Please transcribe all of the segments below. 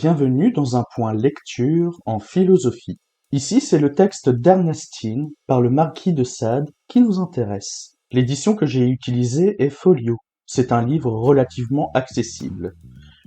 Bienvenue dans un point lecture en philosophie. Ici, c'est le texte d'Ernestine par le marquis de Sade qui nous intéresse. L'édition que j'ai utilisée est Folio. C'est un livre relativement accessible.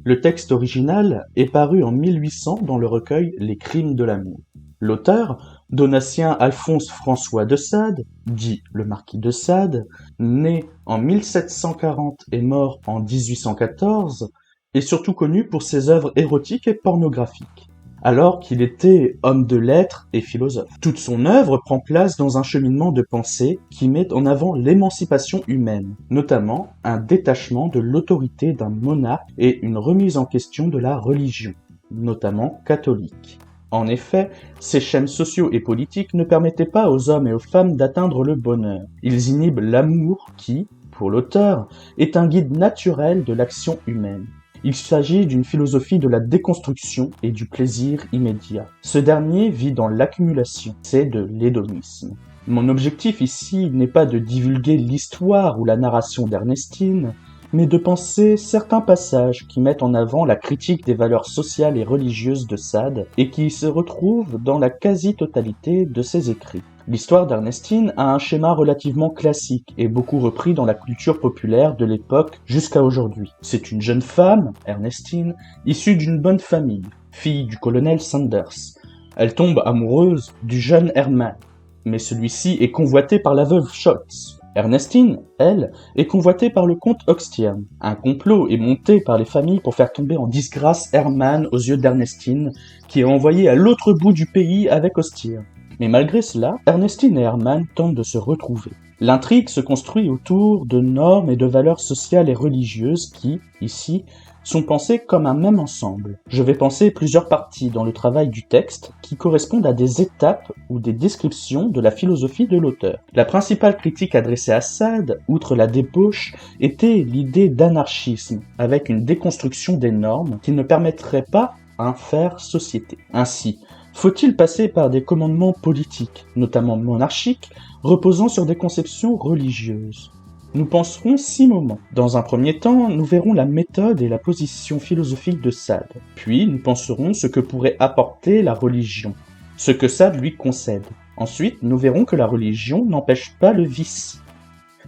Le texte original est paru en 1800 dans le recueil Les Crimes de l'amour. L'auteur, Donatien Alphonse François de Sade, dit le marquis de Sade, né en 1740 et mort en 1814, est surtout connu pour ses œuvres érotiques et pornographiques, alors qu'il était homme de lettres et philosophe. Toute son œuvre prend place dans un cheminement de pensée qui met en avant l'émancipation humaine, notamment un détachement de l'autorité d'un monarque et une remise en question de la religion, notamment catholique. En effet, ces schèmes sociaux et politiques ne permettaient pas aux hommes et aux femmes d'atteindre le bonheur. Ils inhibent l'amour qui, pour l'auteur, est un guide naturel de l'action humaine. Il s'agit d'une philosophie de la déconstruction et du plaisir immédiat. Ce dernier vit dans l'accumulation, c'est de l'hédonisme. Mon objectif ici n'est pas de divulguer l'histoire ou la narration d'Ernestine, mais de penser certains passages qui mettent en avant la critique des valeurs sociales et religieuses de Sade et qui se retrouvent dans la quasi-totalité de ses écrits. L'histoire d'Ernestine a un schéma relativement classique et beaucoup repris dans la culture populaire de l'époque jusqu'à aujourd'hui. C'est une jeune femme, Ernestine, issue d'une bonne famille, fille du colonel Sanders. Elle tombe amoureuse du jeune Hermann, mais celui-ci est convoité par la veuve Scholz. Ernestine, elle, est convoitée par le comte Oxtiern. Un complot est monté par les familles pour faire tomber en disgrâce Hermann aux yeux d'Ernestine, qui est envoyé à l'autre bout du pays avec Oxtiern. Mais malgré cela, Ernestine et Hermann tentent de se retrouver. L'intrigue se construit autour de normes et de valeurs sociales et religieuses qui, ici, sont pensées comme un même ensemble. Je vais penser plusieurs parties dans le travail du texte qui correspondent à des étapes ou des descriptions de la philosophie de l'auteur. La principale critique adressée à Sade, outre la débauche, était l'idée d'anarchisme, avec une déconstruction des normes qui ne permettrait pas un faire société. Ainsi, faut-il passer par des commandements politiques, notamment monarchiques, reposant sur des conceptions religieuses ? Nous penserons 6 moments. Dans un premier temps, nous verrons la méthode et la position philosophique de Sade. Puis, nous penserons ce que pourrait apporter la religion, ce que Sade lui concède. Ensuite, nous verrons que la religion n'empêche pas le vice.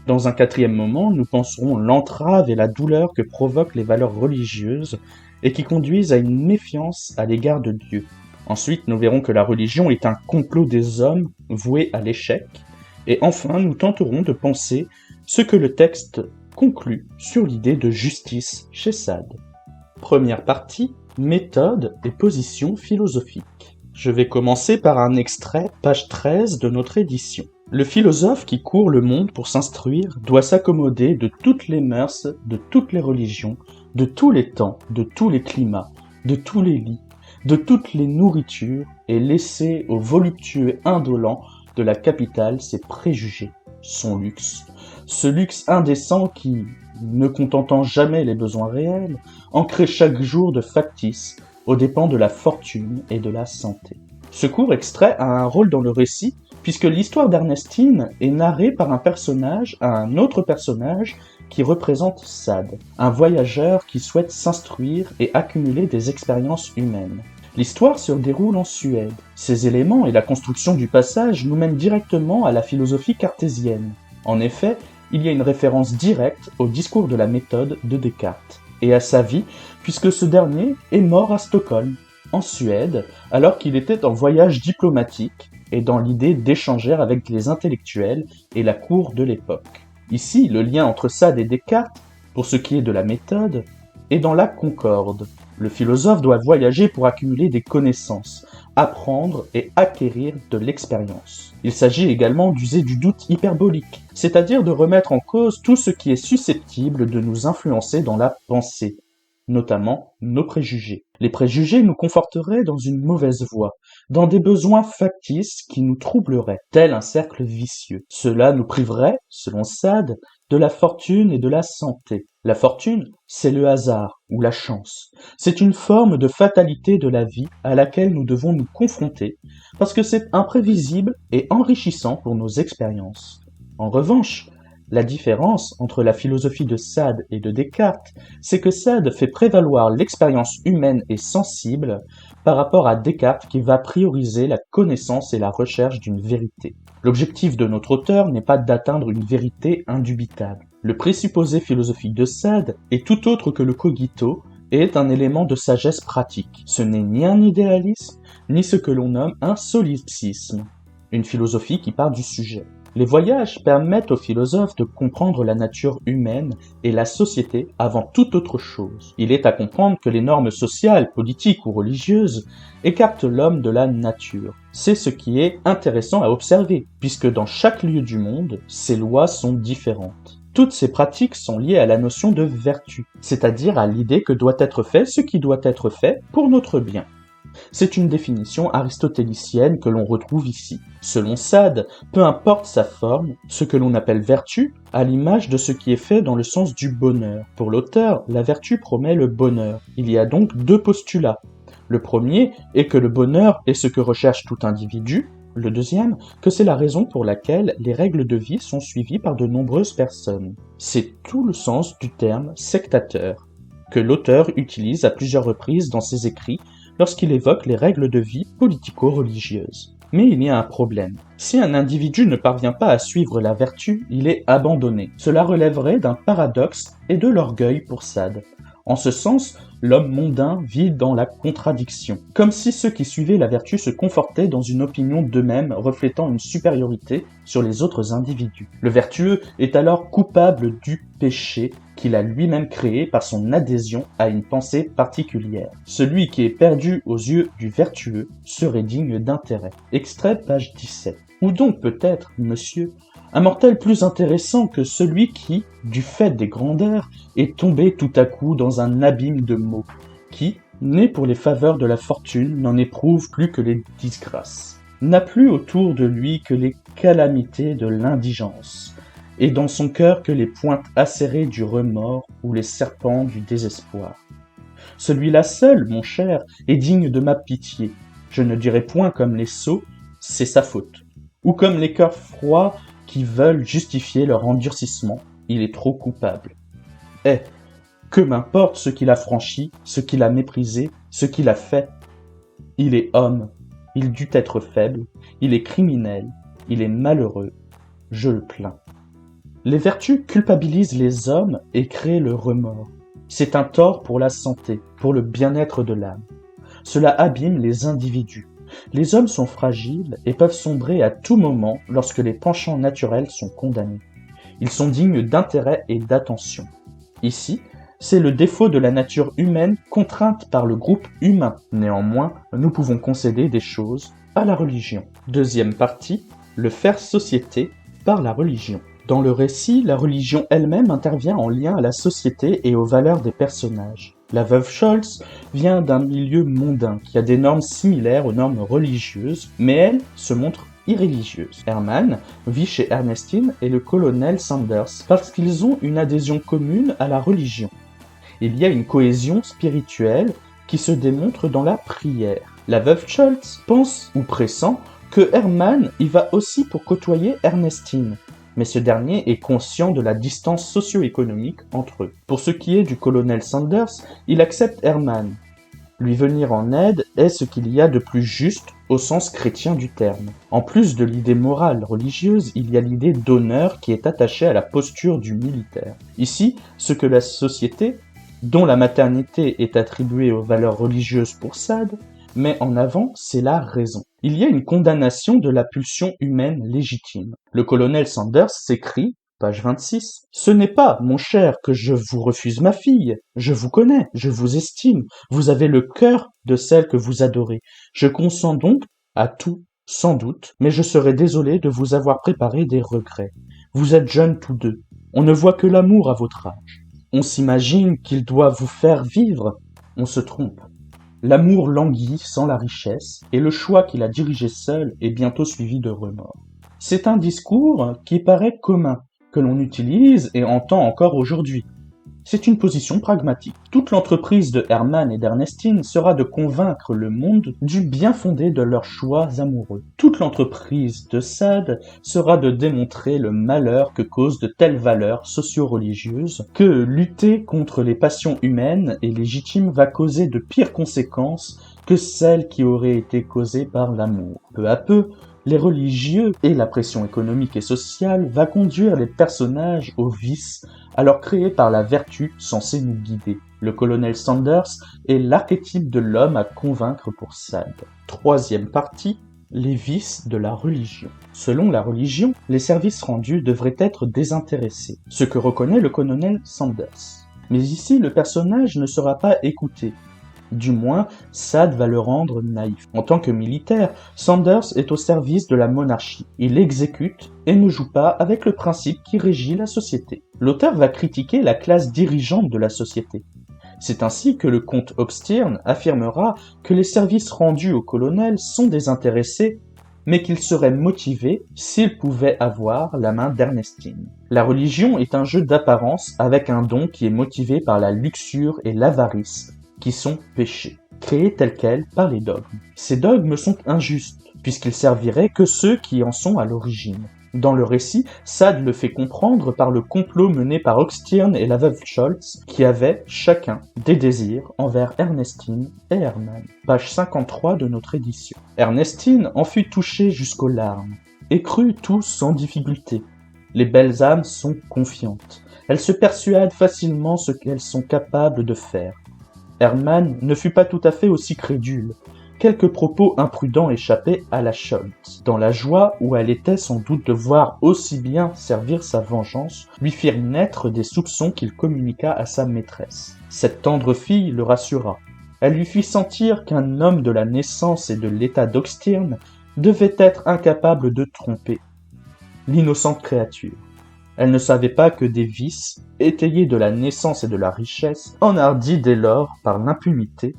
Dans un 4e moment, nous penserons l'entrave et la douleur que provoquent les valeurs religieuses et qui conduisent à une méfiance à l'égard de Dieu. Ensuite, nous verrons que la religion est un complot des hommes voué à l'échec. Et enfin, nous tenterons de penser ce que le texte conclut sur l'idée de justice chez Sade. Première partie, méthode et position philosophique. Je vais commencer par un extrait, page 13 de notre édition. Le philosophe qui court le monde pour s'instruire doit s'accommoder de toutes les mœurs, de toutes les religions, de tous les temps, de tous les climats, de tous les lits, de toutes les nourritures et laisser au voluptueux indolent de la capitale ses préjugés, son luxe, ce luxe indécent qui, ne contentant jamais les besoins réels, en crée chaque jour de factices aux dépens de la fortune et de la santé. Ce court extrait a un rôle dans le récit puisque l'histoire d'Ernestine est narrée par un personnage à un autre personnage qui représente Sade, un voyageur qui souhaite s'instruire et accumuler des expériences humaines. L'histoire se déroule en Suède. Ces éléments et la construction du passage nous mènent directement à la philosophie cartésienne. En effet, il y a une référence directe au discours de la méthode de Descartes, et à sa vie, puisque ce dernier est mort à Stockholm, en Suède, alors qu'il était en voyage diplomatique et dans l'idée d'échanger avec les intellectuels et la cour de l'époque. Ici, le lien entre Sade et Descartes, pour ce qui est de la méthode, est dans la concorde. Le philosophe doit voyager pour accumuler des connaissances, apprendre et acquérir de l'expérience. Il s'agit également d'user du doute hyperbolique, c'est-à-dire de remettre en cause tout ce qui est susceptible de nous influencer dans la pensée, notamment nos préjugés. Les préjugés nous conforteraient dans une mauvaise voie, dans des besoins factices qui nous troubleraient, tel un cercle vicieux. Cela nous priverait, selon Sade, de la fortune et de la santé. La fortune, c'est le hasard ou la chance. C'est une forme de fatalité de la vie à laquelle nous devons nous confronter parce que c'est imprévisible et enrichissant pour nos expériences. En revanche, La différence entre la philosophie de Sade et de Descartes, c'est que Sade fait prévaloir l'expérience humaine et sensible par rapport à Descartes qui va prioriser la connaissance et la recherche d'une vérité. L'objectif de notre auteur n'est pas d'atteindre une vérité indubitable. Le présupposé philosophique de Sade est tout autre que le cogito et est un élément de sagesse pratique. Ce n'est ni un idéalisme, ni ce que l'on nomme un solipsisme, une philosophie qui part du sujet. Les voyages permettent aux philosophes de comprendre la nature humaine et la société avant toute autre chose. Il est à comprendre que les normes sociales, politiques ou religieuses écartent l'homme de la nature. C'est ce qui est intéressant à observer, puisque dans chaque lieu du monde, ces lois sont différentes. Toutes ces pratiques sont liées à la notion de vertu, c'est-à-dire à l'idée que doit être fait ce qui doit être fait pour notre bien. C'est une définition aristotélicienne que l'on retrouve ici. Selon Sade, peu importe sa forme, ce que l'on appelle vertu a l'image de ce qui est fait dans le sens du bonheur. Pour l'auteur, la vertu promet le bonheur. Il y a donc deux postulats. Le premier est que le bonheur est ce que recherche tout individu. Le deuxième, que c'est la raison pour laquelle les règles de vie sont suivies par de nombreuses personnes. C'est tout le sens du terme sectateur, que l'auteur utilise à plusieurs reprises dans ses écrits lorsqu'il évoque les règles de vie politico-religieuses. Mais il y a un problème. Si un individu ne parvient pas à suivre la vertu, il est abandonné. Cela relèverait d'un paradoxe et de l'orgueil pour Sade. En ce sens, l'homme mondain vit dans la contradiction, comme si ceux qui suivaient la vertu se confortaient dans une opinion d'eux-mêmes reflétant une supériorité sur les autres individus. Le vertueux est alors coupable du péché qu'il a lui-même créé par son adhésion à une pensée particulière. Celui qui est perdu aux yeux du vertueux serait digne d'intérêt. Extrait page 17. Ou donc peut-être, monsieur, un mortel plus intéressant que celui qui, du fait des grandeurs, est tombé tout à coup dans un abîme de maux, qui, né pour les faveurs de la fortune, n'en éprouve plus que les disgrâces, n'a plus autour de lui que les calamités de l'indigence, et dans son cœur que les pointes acérées du remords ou les serpents du désespoir. Celui-là seul, mon cher, est digne de ma pitié. Je ne dirai point comme les sots, c'est sa faute, ou comme les cœurs froids qui veulent justifier leur endurcissement, il est trop coupable. Eh, que m'importe ce qu'il a franchi, ce qu'il a méprisé, ce qu'il a fait. Il est homme, il dut être faible, il est criminel, il est malheureux, je le plains. Les vertus culpabilisent les hommes et créent le remords. C'est un tort pour la santé, pour le bien-être de l'âme. Cela abîme les individus. Les hommes sont fragiles et peuvent sombrer à tout moment lorsque les penchants naturels sont condamnés. Ils sont dignes d'intérêt et d'attention. Ici, c'est le défaut de la nature humaine contrainte par le groupe humain. Néanmoins, nous pouvons concéder des choses à la religion. Deuxième partie, le faire société par la religion. Dans le récit, la religion elle-même intervient en lien à la société et aux valeurs des personnages. La veuve Scholz vient d'un milieu mondain qui a des normes similaires aux normes religieuses, mais elle se montre irréligieuse. Hermann vit chez Ernestine et le colonel Sanders parce qu'ils ont une adhésion commune à la religion. Il y a une cohésion spirituelle qui se démontre dans la prière. La veuve Scholz pense ou pressent que Hermann y va aussi pour côtoyer Ernestine, mais ce dernier est conscient de la distance socio-économique entre eux. Pour ce qui est du colonel Sanders, il accepte Hermann. Lui venir en aide est ce qu'il y a de plus juste au sens chrétien du terme. En plus de l'idée morale religieuse, il y a l'idée d'honneur qui est attachée à la posture du militaire. Ici, ce que la société, dont la maternité est attribuée aux valeurs religieuses pour Sade, met en avant, c'est la raison. Il y a une condamnation de la pulsion humaine légitime. Le colonel Sanders s'écrie, page 26, « Ce n'est pas, mon cher, que je vous refuse ma fille. Je vous connais, je vous estime. Vous avez le cœur de celle que vous adorez. Je consens donc à tout, sans doute, mais je serais désolé de vous avoir préparé des regrets. Vous êtes jeunes tous deux. On ne voit que l'amour à votre âge. On s'imagine qu'il doit vous faire vivre. On se trompe. L'amour languit sans la richesse, et le choix qu'il a dirigé seul est bientôt suivi de remords. » C'est un discours qui paraît commun, que l'on utilise et entend encore aujourd'hui. C'est une position pragmatique. Toute l'entreprise de Herman et d'Ernestine sera de convaincre le monde du bien fondé de leurs choix amoureux. Toute l'entreprise de Sade sera de démontrer le malheur que causent de telles valeurs socio-religieuses, que lutter contre les passions humaines et légitimes va causer de pires conséquences que celles qui auraient été causées par l'amour. Peu à peu, les religieux et la pression économique et sociale va conduire les personnages au vice, alors créés par la vertu censée nous guider. Le colonel Sanders est l'archétype de l'homme à convaincre pour Sade. Troisième partie, les vices de la religion. Selon la religion, les services rendus devraient être désintéressés, ce que reconnaît le colonel Sanders. Mais ici, le personnage ne sera pas écouté. Du moins, Sade va le rendre naïf. En tant que militaire, Sanders est au service de la monarchie. Il exécute et ne joue pas avec le principe qui régit la société. L'auteur va critiquer la classe dirigeante de la société. C'est ainsi que le comte Obstern affirmera que les services rendus au colonel sont désintéressés, mais qu'il serait motivé s'il pouvait avoir la main d'Ernestine. La religion est un jeu d'apparence avec un don qui est motivé par la luxure et l'avarice, qui sont péchés, créés tels quels par les dogmes. Ces dogmes sont injustes, puisqu'ils serviraient que ceux qui en sont à l'origine. Dans le récit, Sade le fait comprendre par le complot mené par Obstern et la veuve Scholz, qui avaient, chacun, des désirs envers Ernestine et Herman. Page 53 de notre édition. Ernestine en fut touchée jusqu'aux larmes, et crut tout sans difficulté. Les belles âmes sont confiantes. Elles se persuadent facilement ce qu'elles sont capables de faire. Herman ne fut pas tout à fait aussi crédule. Quelques propos imprudents échappaient à la Scholz. Dans la joie où elle était sans doute de voir aussi bien servir sa vengeance, lui firent naître des soupçons qu'il communiqua à sa maîtresse. Cette tendre fille le rassura. Elle lui fit sentir qu'un homme de la naissance et de l'état d'Obstern devait être incapable de tromper l'innocente créature. Elle ne savait pas que des vices, étayés de la naissance et de la richesse, enhardis dès lors par l'impunité,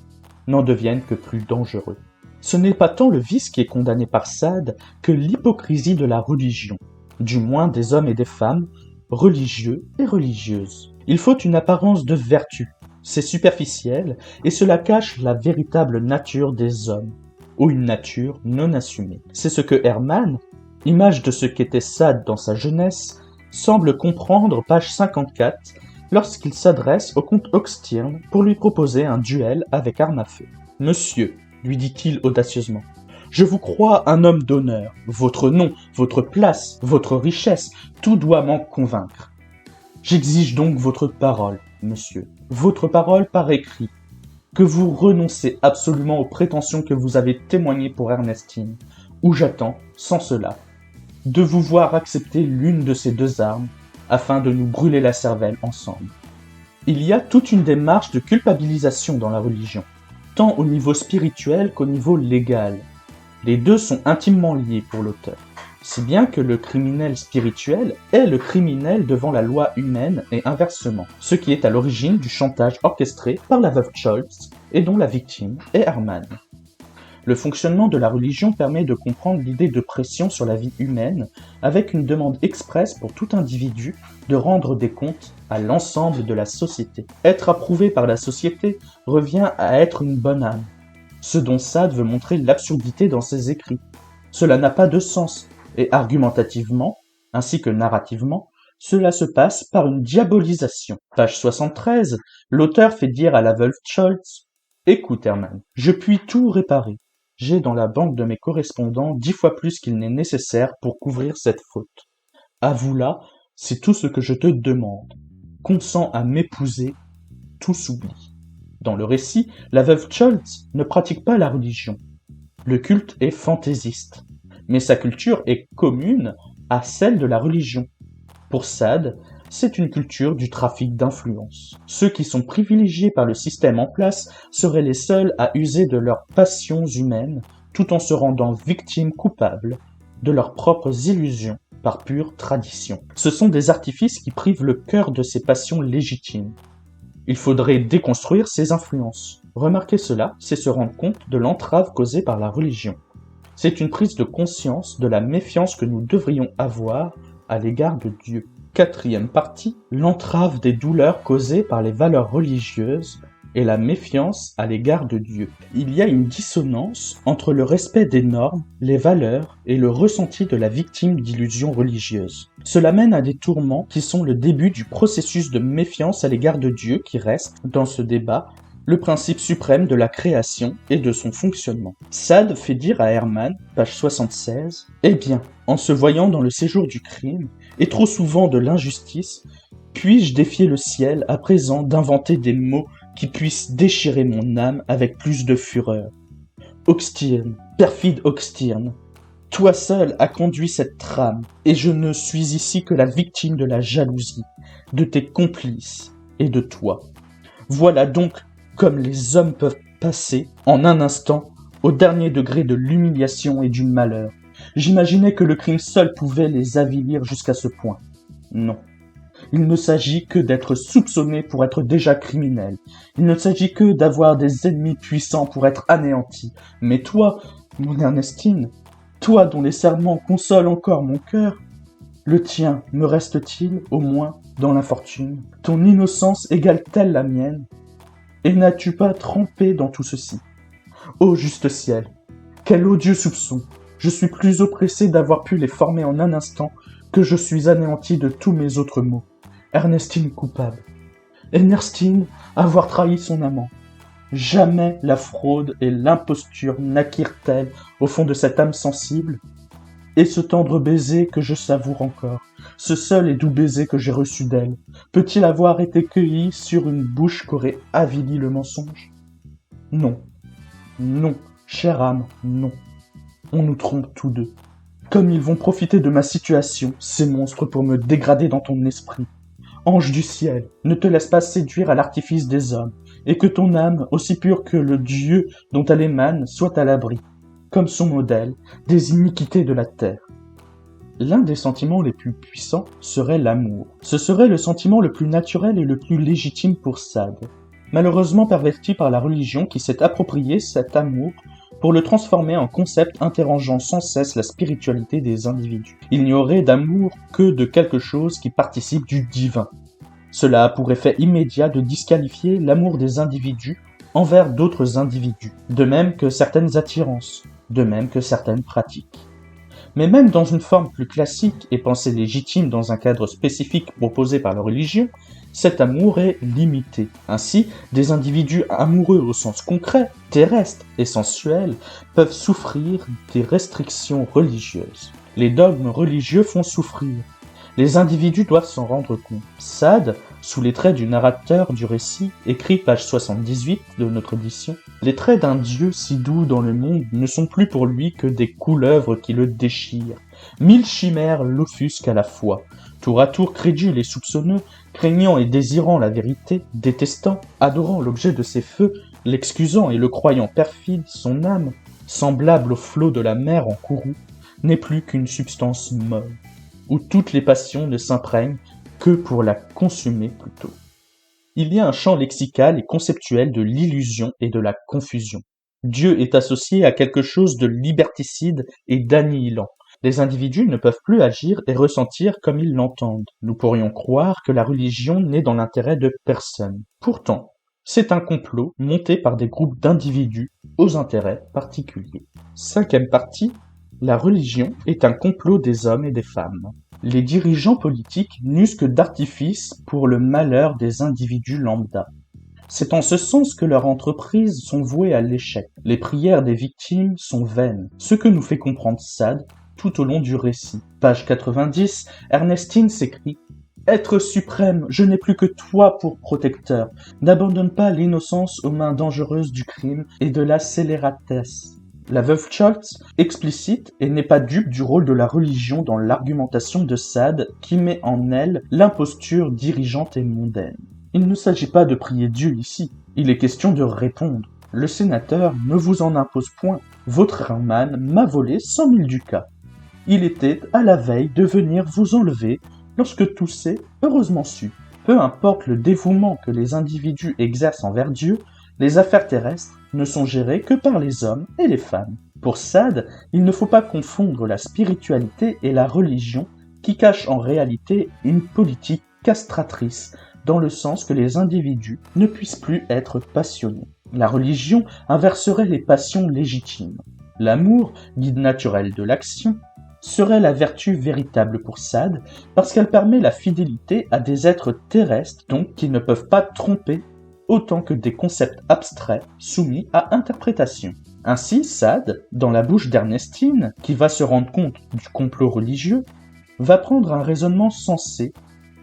n'en deviennent que plus dangereux. Ce n'est pas tant le vice qui est condamné par Sade que l'hypocrisie de la religion, du moins des hommes et des femmes, religieux et religieuses. Il faut une apparence de vertu, c'est superficiel, et cela cache la véritable nature des hommes, ou une nature non assumée. C'est ce que Herman, image de ce qu'était Sade dans sa jeunesse, semble comprendre page 54 lorsqu'il s'adresse au comte Obstern pour lui proposer un duel avec arme à feu. « Monsieur, lui dit-il audacieusement, je vous crois un homme d'honneur. Votre nom, votre place, votre richesse, tout doit m'en convaincre. J'exige donc votre parole, monsieur, votre parole par écrit, que vous renoncez absolument aux prétentions que vous avez témoignées pour Ernestine, ou j'attends, sans cela, de vous voir accepter l'une de ces deux armes, afin de nous brûler la cervelle ensemble. » Il y a toute une démarche de culpabilisation dans la religion, tant au niveau spirituel qu'au niveau légal. Les deux sont intimement liés pour l'auteur, si bien que le criminel spirituel est le criminel devant la loi humaine et inversement, ce qui est à l'origine du chantage orchestré par la veuve Scholz et dont la victime est Herman. Le fonctionnement de la religion permet de comprendre l'idée de pression sur la vie humaine, avec une demande expresse pour tout individu de rendre des comptes à l'ensemble de la société. Être approuvé par la société revient à être une bonne âme, ce dont Sade veut montrer l'absurdité dans ses écrits. Cela n'a pas de sens, et argumentativement, ainsi que narrativement, cela se passe par une diabolisation. Page 73, l'auteur fait dire à la veuve Scholz « Écoute Herman, je puis tout réparer. J'ai dans la banque de mes correspondants 10 fois plus qu'il n'est nécessaire pour couvrir cette faute. Avoue-la, c'est tout ce que je te demande. Consens à m'épouser, tout s'oublie. » Dans le récit, la veuve Scholz ne pratique pas la religion. Le culte est fantaisiste, mais sa culture est commune à celle de la religion. Pour Sade, c'est une culture du trafic d'influence. Ceux qui sont privilégiés par le système en place seraient les seuls à user de leurs passions humaines tout en se rendant victimes coupables de leurs propres illusions par pure tradition. Ce sont des artifices qui privent le cœur de ses passions légitimes. Il faudrait déconstruire ces influences. Remarquer cela, c'est se rendre compte de l'entrave causée par la religion. C'est une prise de conscience de la méfiance que nous devrions avoir à l'égard de Dieu. Quatrième partie, l'entrave des douleurs causées par les valeurs religieuses et la méfiance à l'égard de Dieu. Il y a une dissonance entre le respect des normes, les valeurs et le ressenti de la victime d'illusions religieuses. Cela mène à des tourments qui sont le début du processus de méfiance à l'égard de Dieu qui reste, dans ce débat, le principe suprême de la création et de son fonctionnement. Sade fait dire à Hermann, page 76, « Eh bien, en se voyant dans le séjour du crime, et trop souvent de l'injustice, puis-je défier le ciel à présent d'inventer des mots qui puissent déchirer mon âme avec plus de fureur. Oxtirne, perfide Oxtirne, toi seul as conduit cette trame, et je ne suis ici que la victime de la jalousie, de tes complices et de toi. Voilà donc comme les hommes peuvent passer, en un instant, au dernier degré de l'humiliation et du malheur. J'imaginais que le crime seul pouvait les avilir jusqu'à ce point. Non. Il ne s'agit que d'être soupçonné pour être déjà criminel. Il ne s'agit que d'avoir des ennemis puissants pour être anéantis. Mais toi, mon Ernestine, toi dont les serments consolent encore mon cœur, le tien me reste-t-il, au moins, dans l'infortune? Ton innocence égale-t-elle la mienne? Et n'as-tu pas trempé dans tout ceci? Ô juste ciel, quel odieux soupçon! Je suis plus oppressé d'avoir pu les former en un instant que je suis anéanti de tous mes autres maux. Ernestine coupable. Ernestine avoir trahi son amant. Jamais la fraude et l'imposture naquirent-elles au fond de cette âme sensible? Et ce tendre baiser que je savoure encore, ce seul et doux baiser que j'ai reçu d'elle, peut-il avoir été cueilli sur une bouche qu'aurait avili le mensonge? Non, non, chère âme, non. On nous trompe tous deux. Comme ils vont profiter de ma situation, ces monstres, pour me dégrader dans ton esprit. Ange du ciel, ne te laisse pas séduire à l'artifice des hommes, et que ton âme, aussi pure que le Dieu dont elle émane, soit à l'abri, comme son modèle, des iniquités de la terre. L'un des sentiments les plus puissants serait l'amour. Ce serait le sentiment le plus naturel et le plus légitime pour Sade. Malheureusement perverti par la religion qui s'est approprié cet amour pour le transformer en concept interrogeant sans cesse la spiritualité des individus. Il n'y aurait d'amour que de quelque chose qui participe du divin. Cela a pour effet immédiat de disqualifier l'amour des individus envers d'autres individus, de même que certaines attirances, de même que certaines pratiques. Mais même dans une forme plus classique et pensée légitime dans un cadre spécifique proposé par la religion, cet amour est limité. Ainsi, des individus amoureux au sens concret, terrestre et sensuel, peuvent souffrir des restrictions religieuses. Les dogmes religieux font souffrir. Les individus doivent s'en rendre compte. Sade, sous les traits du narrateur du récit, écrit page 78 de notre édition, « Les traits d'un Dieu si doux dans le monde ne sont plus pour lui que des couleuvres qui le déchirent. 1000 chimères l'offusquent à la fois. Tour à tour crédule et soupçonneux, craignant et désirant la vérité, détestant, adorant l'objet de ses feux, l'excusant et le croyant perfide, son âme, semblable au flot de la mer en courroux, n'est plus qu'une substance molle, où toutes les passions ne s'imprègnent que pour la consumer plutôt. » Il y a un champ lexical et conceptuel de l'illusion et de la confusion. Dieu est associé à quelque chose de liberticide et d'annihilant. Les individus ne peuvent plus agir et ressentir comme ils l'entendent. Nous pourrions croire que la religion n'est dans l'intérêt de personne. Pourtant, c'est un complot monté par des groupes d'individus aux intérêts particuliers. Cinquième partie, la religion est un complot des hommes et des femmes. Les dirigeants politiques n'usent que d'artifices pour le malheur des individus lambda. C'est en ce sens que leurs entreprises sont vouées à l'échec. Les prières des victimes sont vaines, ce que nous fait comprendre Sade tout au long du récit. Page 90, Ernestine s'écrie « Être suprême, je n'ai plus que toi pour protecteur. N'abandonne pas l'innocence aux mains dangereuses du crime et de la scélératesse. » La veuve Scholz explicite et n'est pas dupe du rôle de la religion dans l'argumentation de Sade qui met en elle l'imposture dirigeante et mondaine. Il ne s'agit pas de prier Dieu ici, il est question de répondre. Le sénateur ne vous en impose point. Votre Hermann m'a volé 100 000 ducats. Il était à la veille de venir vous enlever lorsque tout s'est heureusement su. Peu importe le dévouement que les individus exercent envers Dieu, les affaires terrestres ne sont gérées que par les hommes et les femmes. Pour Sade, il ne faut pas confondre la spiritualité et la religion qui cache en réalité une politique castratrice, dans le sens que les individus ne puissent plus être passionnés. La religion inverserait les passions légitimes. L'amour, guide naturel de l'action, serait la vertu véritable pour Sade, parce qu'elle permet la fidélité à des êtres terrestres, donc qui ne peuvent pas tromper, autant que des concepts abstraits soumis à interprétation. Ainsi, Sade, dans la bouche d'Ernestine, qui va se rendre compte du complot religieux, va prendre un raisonnement sensé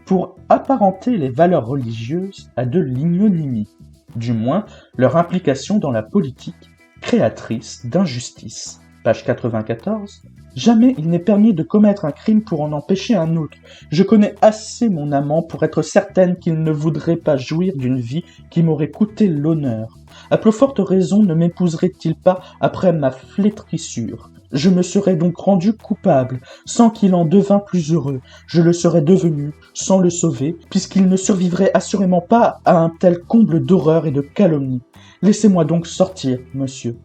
pour apparenter les valeurs religieuses à de l'ignominie, du moins leur implication dans la politique créatrice d'injustice. Page 94. Jamais il n'est permis de commettre un crime pour en empêcher un autre. Je connais assez mon amant pour être certaine qu'il ne voudrait pas jouir d'une vie qui m'aurait coûté l'honneur. À plus forte raison ne m'épouserait-il pas après ma flétrissure. Je me serais donc rendu coupable, sans qu'il en devînt plus heureux. Je le serais devenu, sans le sauver, puisqu'il ne survivrait assurément pas à un tel comble d'horreur et de calomnie. Laissez-moi donc sortir, monsieur.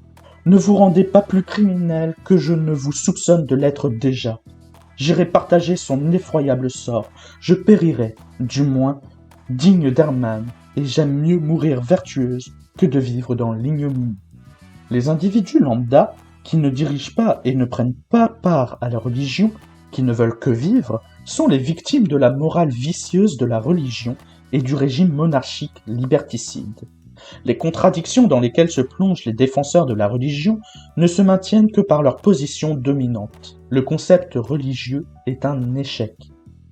Ne vous rendez pas plus criminel que je ne vous soupçonne de l'être déjà. J'irai partager son effroyable sort. Je périrai, du moins, digne d'Hermann, et j'aime mieux mourir vertueuse que de vivre dans l'ignominie. Les individus lambda, qui ne dirigent pas et ne prennent pas part à la religion, qui ne veulent que vivre, sont les victimes de la morale vicieuse de la religion et du régime monarchique liberticide. Les contradictions dans lesquelles se plongent les défenseurs de la religion ne se maintiennent que par leur position dominante. Le concept religieux est un échec.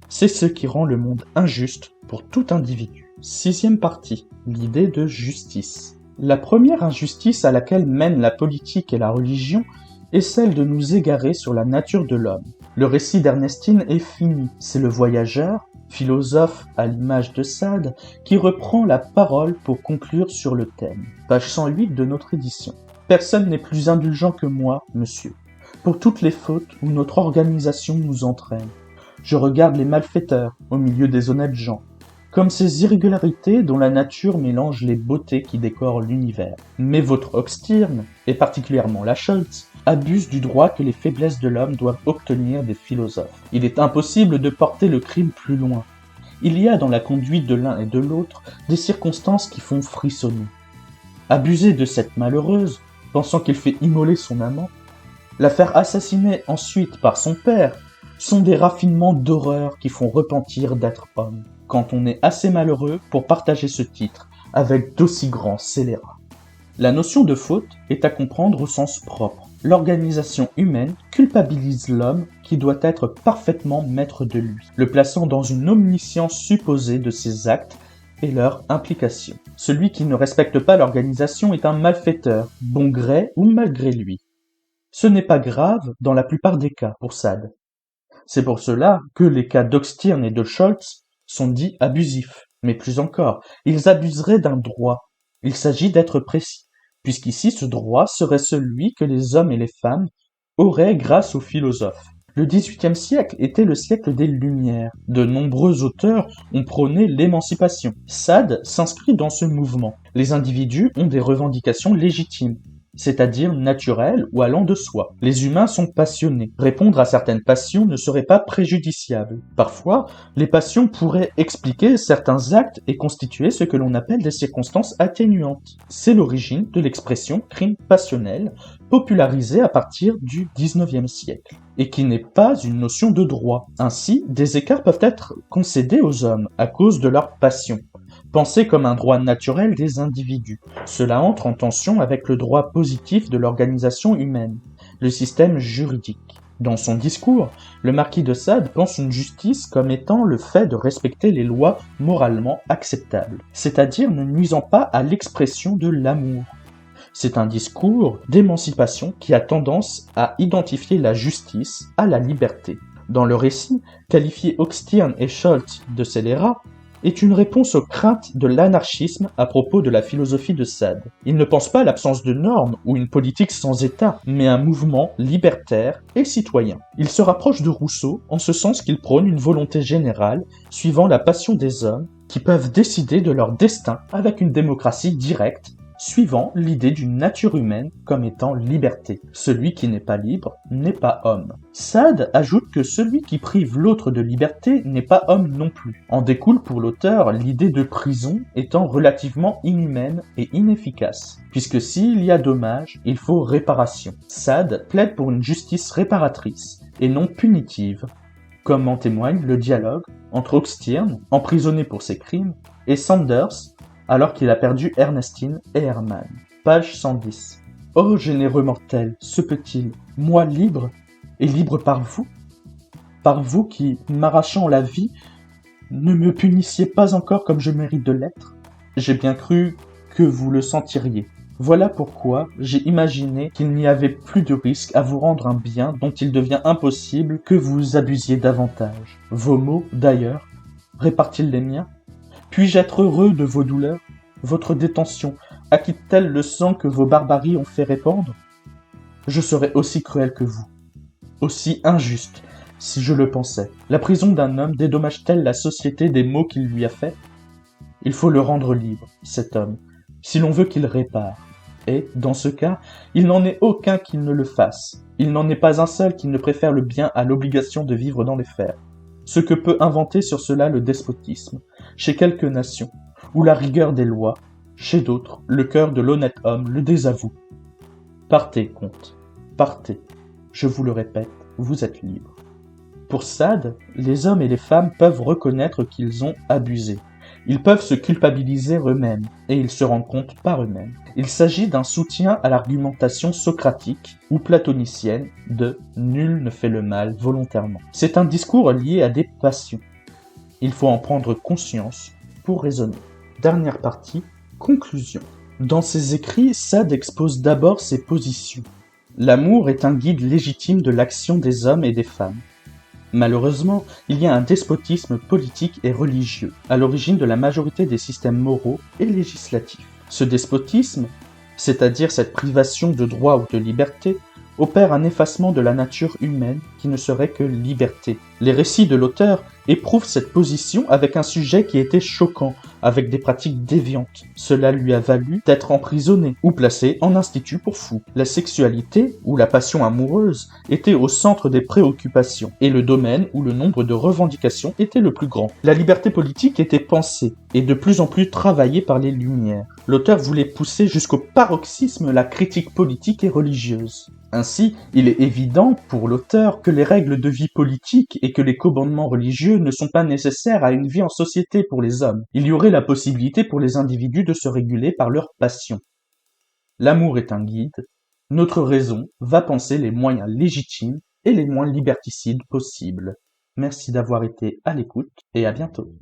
C'est ce qui rend le monde injuste pour tout individu. 6e partie, l'idée de justice. La première injustice à laquelle mènent la politique et la religion est celle de nous égarer sur la nature de l'homme. Le récit d'Ernestine est fini, c'est le voyageur, philosophe à l'image de Sade, qui reprend la parole pour conclure sur le thème. Page 108 de notre édition. Personne n'est plus indulgent que moi, monsieur, pour toutes les fautes où notre organisation nous entraîne. Je regarde les malfaiteurs au milieu des honnêtes gens, comme ces irrégularités dont la nature mélange les beautés qui décorent l'univers. Mais votre Hochstirn, et particulièrement la Scholz, abuse du droit que les faiblesses de l'homme doivent obtenir des philosophes. Il est impossible de porter le crime plus loin. Il y a dans la conduite de l'un et de l'autre des circonstances qui font frissonner. Abuser de cette malheureuse, pensant qu'il fait immoler son amant, la faire assassiner ensuite par son père, sont des raffinements d'horreur qui font repentir d'être homme, quand on est assez malheureux pour partager ce titre avec d'aussi grands scélérats. La notion de faute est à comprendre au sens propre. L'organisation humaine culpabilise l'homme qui doit être parfaitement maître de lui, le plaçant dans une omniscience supposée de ses actes et leur implication. Celui qui ne respecte pas l'organisation est un malfaiteur, bon gré ou malgré lui. Ce n'est pas grave dans la plupart des cas pour Sade. C'est pour cela que les cas d'Hochstirn et de Scholz sont dits abusifs. Mais plus encore, ils abuseraient d'un droit. Il s'agit d'être précis, puisqu'ici ce droit serait celui que les hommes et les femmes auraient grâce aux philosophes. Le XVIIIe siècle était le siècle des Lumières. De nombreux auteurs ont prôné l'émancipation. Sade s'inscrit dans ce mouvement. Les individus ont des revendications légitimes, c'est-à-dire naturelles ou allant de soi. Les humains sont passionnés. Répondre à certaines passions ne serait pas préjudiciable. Parfois, les passions pourraient expliquer certains actes et constituer ce que l'on appelle des circonstances atténuantes. C'est l'origine de l'expression crime passionnel, popularisée à partir du XIXe siècle, et qui n'est pas une notion de droit. Ainsi, des écarts peuvent être concédés aux hommes à cause de leur passion, pensé comme un droit naturel des individus. Cela entre en tension avec le droit positif de l'organisation humaine, le système juridique. Dans son discours, le marquis de Sade pense une justice comme étant le fait de respecter les lois moralement acceptables, c'est-à-dire ne nuisant pas à l'expression de l'amour. C'est un discours d'émancipation qui a tendance à identifier la justice à la liberté. Dans le récit, qualifié Hochstirn et Scholz de scélérats, est une réponse aux craintes de l'anarchisme à propos de la philosophie de Sade. Il ne pense pas à l'absence de normes ou une politique sans État, mais un mouvement libertaire et citoyen. Il se rapproche de Rousseau en ce sens qu'il prône une volonté générale suivant la passion des hommes qui peuvent décider de leur destin avec une démocratie directe suivant l'idée d'une nature humaine comme étant liberté. Celui qui n'est pas libre n'est pas homme. Sade ajoute que celui qui prive l'autre de liberté n'est pas homme non plus. En découle pour l'auteur l'idée de prison étant relativement inhumaine et inefficace, puisque s'il y a dommage, il faut réparation. Sade plaide pour une justice réparatrice et non punitive, comme en témoigne le dialogue entre Oxtirn, emprisonné pour ses crimes, et Sanders, alors qu'il a perdu Ernestine et Herman. Page 110. Ô généreux mortel, se peut-il, moi libre, et libre par vous? Par vous qui, m'arrachant la vie, ne me punissiez pas encore comme je mérite de l'être? J'ai bien cru que vous le sentiriez. Voilà pourquoi j'ai imaginé qu'il n'y avait plus de risque à vous rendre un bien dont il devient impossible que vous abusiez davantage. Vos mots, d'ailleurs, réparent-ils les miens? Puis-je être heureux de vos douleurs? Votre détention acquitte-t-elle le sang que vos barbaries ont fait répandre? Je serais aussi cruel que vous, aussi injuste, si je le pensais. La prison d'un homme dédommage-t-elle la société des maux qu'il lui a faits? Il faut le rendre libre, cet homme, si l'on veut qu'il répare. Et, dans ce cas, il n'en est aucun qui ne le fasse. Il n'en est pas un seul qui ne préfère le bien à l'obligation de vivre dans les fers. Ce que peut inventer sur cela le despotisme, chez quelques nations, ou la rigueur des lois, chez d'autres, le cœur de l'honnête homme le désavoue. Partez, comte, partez. Je vous le répète, vous êtes libre. Pour Sade, les hommes et les femmes peuvent reconnaître qu'ils ont abusé. Ils peuvent se culpabiliser eux-mêmes, et ils se rendent compte par eux-mêmes. Il s'agit d'un soutien à l'argumentation socratique ou platonicienne de « nul ne fait le mal volontairement ». C'est un discours lié à des passions. Il faut en prendre conscience pour raisonner. Dernière partie, conclusion. Dans ses écrits, Sade expose d'abord ses positions. L'amour est un guide légitime de l'action des hommes et des femmes. Malheureusement, il y a un despotisme politique et religieux, à l'origine de la majorité des systèmes moraux et législatifs. Ce despotisme, c'est-à-dire cette privation de droit ou de liberté, opère un effacement de la nature humaine qui ne serait que liberté. Les récits de l'auteur éprouvent cette position avec un sujet qui était choquant, avec des pratiques déviantes. Cela lui a valu d'être emprisonné ou placé en institut pour fous. La sexualité ou la passion amoureuse était au centre des préoccupations, et le domaine où le nombre de revendications était le plus grand. La liberté politique était pensée et de plus en plus travaillée par les Lumières. L'auteur voulait pousser jusqu'au paroxysme la critique politique et religieuse. Ainsi, il est évident pour l'auteur que les règles de vie politique et que les commandements religieux ne sont pas nécessaires à une vie en société pour les hommes. Il y aurait la possibilité pour les individus de se réguler par leur passion. L'amour est un guide. Notre raison va penser les moyens légitimes et les moins liberticides possibles. Merci d'avoir été à l'écoute et à bientôt.